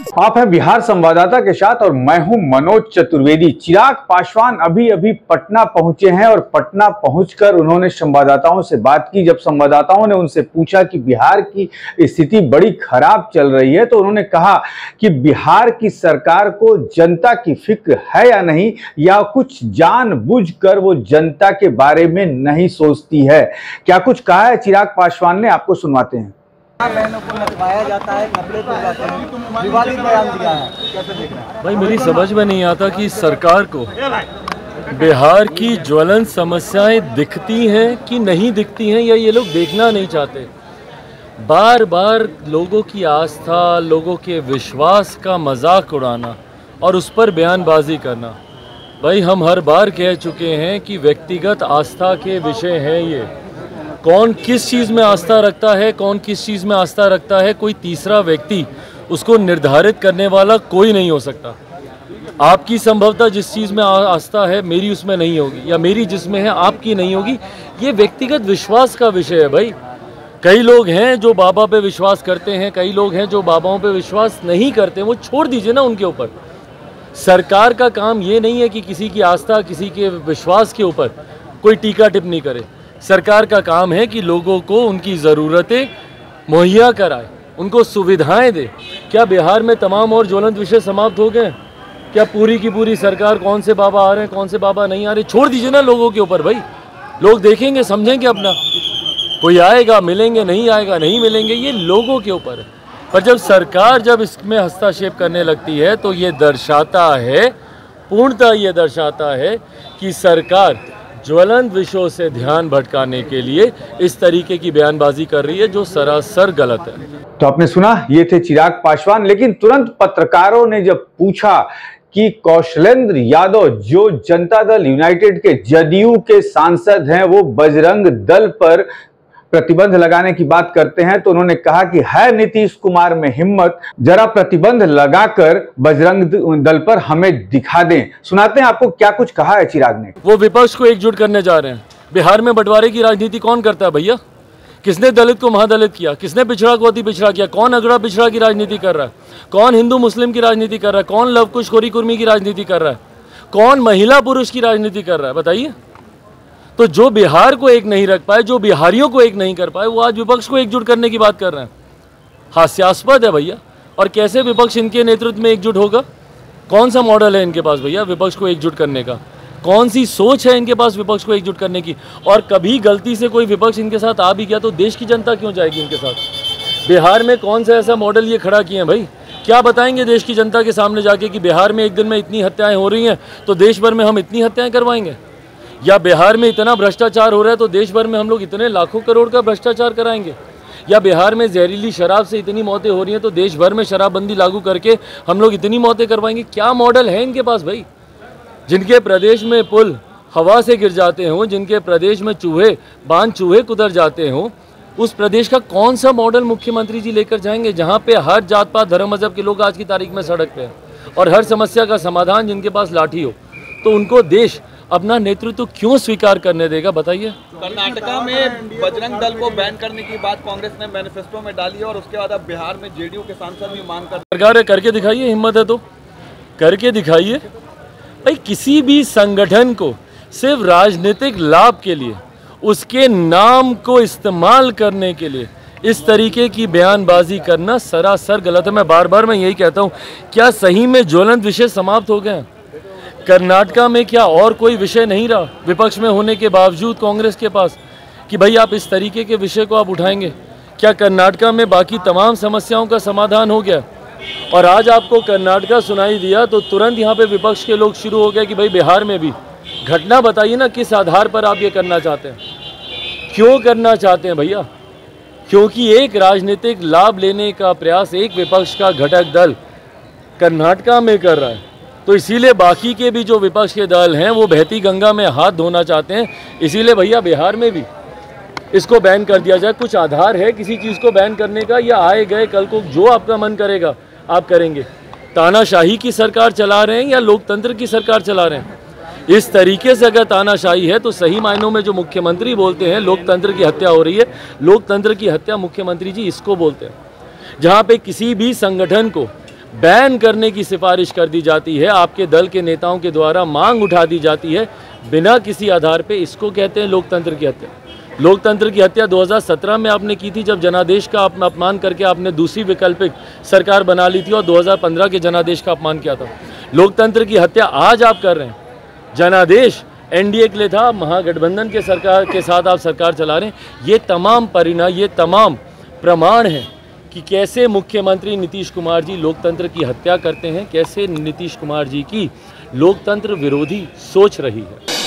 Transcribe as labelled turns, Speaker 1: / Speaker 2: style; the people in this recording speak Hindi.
Speaker 1: आप हैं बिहार संवाददाता के साथ और मैं हूं मनोज चतुर्वेदी। चिराग पासवान अभी अभी पटना पहुंचे हैं और पटना पहुंचकर उन्होंने संवाददाताओं से बात की। जब संवाददाताओं ने उनसे पूछा कि बिहार की स्थिति बड़ी खराब चल रही है, तो उन्होंने कहा कि बिहार की सरकार को जनता की फिक्र है या नहीं, या कुछ जानबूझकर वो जनता के बारे में नहीं सोचती है। क्या कुछ कहा है चिराग पासवान ने, आपको सुनवाते हैं।
Speaker 2: बहनों को नचवाया जाता है, कपड़े पहनाए जाते हैं, विवादित बयान दिया है, कैसे देख रहे हैं?
Speaker 3: भाई मेरी समझ में नहीं आता कि सरकार को बिहार की ज्वलंत समस्याएं दिखती हैं कि नहीं दिखती हैं, या ये लोग देखना नहीं चाहते। बार बार लोगों की आस्था, लोगों के विश्वास का मजाक उड़ाना और उस पर बयानबाजी करना। भाई हम हर बार कह चुके हैं कि व्यक्तिगत आस्था के विषय हैं ये। कौन किस चीज़ में आस्था रखता है, कौन किस चीज़ में आस्था रखता है, कोई तीसरा व्यक्ति उसको निर्धारित करने वाला कोई नहीं हो सकता। आपकी संभवतः जिस चीज़ में आस्था है मेरी उसमें नहीं होगी, या मेरी जिसमें है आपकी नहीं होगी। ये व्यक्तिगत विश्वास का विषय है भाई। कई लोग हैं जो बाबा पे विश्वास करते हैं, कई लोग हैं जो बाबाओं पे विश्वास नहीं करते। वो छोड़ दीजिए ना उनके ऊपर। सरकार का काम ये नहीं है कि किसी की आस्था, किसी के विश्वास के ऊपर कोई टीका टिप्पणी करे। सरकार का काम है कि लोगों को उनकी ज़रूरतें मुहैया कराए, उनको सुविधाएं दे। क्या बिहार में तमाम और ज्वलंत विषय समाप्त हो गए? क्या पूरी की पूरी सरकार, कौन से बाबा आ रहे हैं, कौन से बाबा नहीं आ रहे, छोड़ दीजिए ना लोगों के ऊपर भाई। लोग देखेंगे, समझेंगे अपना। कोई आएगा, मिलेंगे, नहीं आएगा, नहीं मिलेंगे, ये लोगों के ऊपर है। पर जब सरकार जब इसमें हस्तक्षेप करने लगती है तो ये दर्शाता है, पूर्णतः ये दर्शाता है कि सरकार ज्वलंत विषयों से ध्यान भटकाने के लिए इस तरीके की बयानबाजी कर रही है, जो सरासर गलत है।
Speaker 1: तो आपने सुना, ये थे चिराग पासवान। लेकिन तुरंत पत्रकारों ने जब पूछा कि कौशलेंद्र यादव जो जनता दल यूनाइटेड के जदयू के सांसद हैं, वो बजरंग दल पर प्रतिबंध लगाने की बात करते हैं, तो उन्होंने कहा कि है नीतीश कुमार में हिम्मत, जरा प्रतिबंध लगाकर बजरंग दल पर हमें दिखा दें। सुनाते हैं आपको क्या कुछ कहा है चिराग ने।
Speaker 3: वो विपक्ष को एकजुट करने जा रहे हैं। बिहार में बंटवारे की राजनीति कौन करता है भैया? किसने दलित को महादलित किया? किसने पिछड़ा को अति पिछड़ा किया? कौन अगड़ा पिछड़ा की राजनीति कर रहा है? कौन हिंदू मुस्लिम की राजनीति कर रहा है? कौन लवकुश खोरी कुर्मी की राजनीति कर रहा है? कौन महिला पुरुष की राजनीति कर रहा है? बताइए। तो जो बिहार को एक नहीं रख पाए, जो बिहारियों को एक नहीं कर पाए, वो आज विपक्ष को एकजुट करने की बात कर रहे हैं। हास्यास्पद है भैया। और कैसे विपक्ष इनके नेतृत्व में एकजुट होगा? कौन सा मॉडल है इनके पास भैया विपक्ष को एकजुट करने का? कौन सी सोच है इनके पास विपक्ष को एकजुट करने की? और कभी गलती से कोई विपक्ष इनके साथ आ भी गया तो देश की जनता क्यों जाएगी इनके साथ? बिहार में कौन सा ऐसा मॉडल ये खड़ा किए हैं भाई? क्या बताएंगे देश की जनता के सामने जाके कि बिहार में एक दिन में इतनी हत्याएं हो रही हैं तो देश भर में हम इतनी हत्याएं करवाएंगे? या बिहार में इतना भ्रष्टाचार हो रहा है तो देश भर में हम लोग इतने लाखों करोड़ का भ्रष्टाचार कराएंगे? या बिहार में जहरीली शराब से इतनी मौतें हो रही हैं तो देश भर में शराबबंदी लागू करके हम लोग इतनी मौतें करवाएंगे? क्या मॉडल है इनके पास भाई? जिनके प्रदेश में पुल हवा से गिर जाते हों, जिनके प्रदेश में चूहे कुतर जाते हों, उस प्रदेश का कौन सा मॉडल मुख्यमंत्री जी लेकर जाएंगे जहाँ पे हर जात पात धर्म मजहब के लोग आज की तारीख में सड़क पे हैं, और हर समस्या का समाधान जिनके पास लाठी हो? तो उनको देश अपना नेतृत्व क्यों स्वीकार करने देगा बताइए?
Speaker 2: कर्नाटका में बजरंग दल को बैन करने की बात कांग्रेस ने मैनिफेस्टो में डाली है, और उसके बाद अब बिहार में जेडीयू के सांसद भी मांग कर
Speaker 3: सरकार है, करके दिखाइए। हिम्मत है तो करके दिखाइए भाई। किसी भी संगठन को सिर्फ राजनीतिक लाभ के लिए, उसके नाम को इस्तेमाल करने के लिए इस तरीके की बयानबाजी करना सरासर गलत है। मैं बार यही कहता हूँ, क्या सही में ज्वलंत विषय समाप्त हो गए हैं? कर्नाटका में क्या और कोई विषय नहीं रहा विपक्ष में होने के बावजूद कांग्रेस के पास कि भाई आप इस तरीके के विषय को आप उठाएंगे? क्या कर्नाटका में बाकी तमाम समस्याओं का समाधान हो गया? और आज आपको कर्नाटका सुनाई दिया तो तुरंत यहाँ पे विपक्ष के लोग शुरू हो गए कि भाई बिहार में भी घटना बताइए ना, किस आधार पर आप ये करना चाहते हैं? क्यों करना चाहते हैं भैया? क्योंकि एक राजनीतिक लाभ लेने का प्रयास एक विपक्ष का घटक दल कर्नाटका में कर रहा है, तो इसीलिए बाकी के भी जो विपक्ष के दल हैं वो बहती गंगा में हाथ धोना चाहते हैं। इसीलिए भैया बिहार में भी इसको बैन कर दिया जाए। कुछ आधार है किसी चीज़ को बैन करने का, या आए गए कल को जो आपका मन करेगा आप करेंगे? तानाशाही की सरकार चला रहे हैं या लोकतंत्र की सरकार चला रहे हैं? इस तरीके से अगर तानाशाही है तो सही मायनों में जो मुख्यमंत्री बोलते हैं लोकतंत्र की हत्या हो रही है, लोकतंत्र की हत्या मुख्यमंत्री जी इसको बोलते हैं। जहाँ पे किसी भी संगठन को बैन करने की सिफारिश कर दी जाती है, आपके दल के नेताओं के द्वारा मांग उठा दी जाती है बिना किसी आधार पे, इसको कहते हैं लोकतंत्र की हत्या। लोकतंत्र की हत्या 2017 में आपने की थी, जब जनादेश का अपमान करके आपने दूसरी वैकल्पिक सरकार बना ली थी, और 2015 के जनादेश का अपमान किया था। लोकतंत्र की हत्या आज आप कर रहे हैं। जनादेश एनडीए के लिए था, महागठबंधन के सरकार के साथ आप सरकार चला रहे हैं। ये तमाम परिणाम, ये तमाम प्रमाण हैं कि कैसे मुख्यमंत्री नीतीश कुमार जी लोकतंत्र की हत्या करते हैं, कैसे नीतीश कुमार जी की लोकतंत्र विरोधी सोच रही है।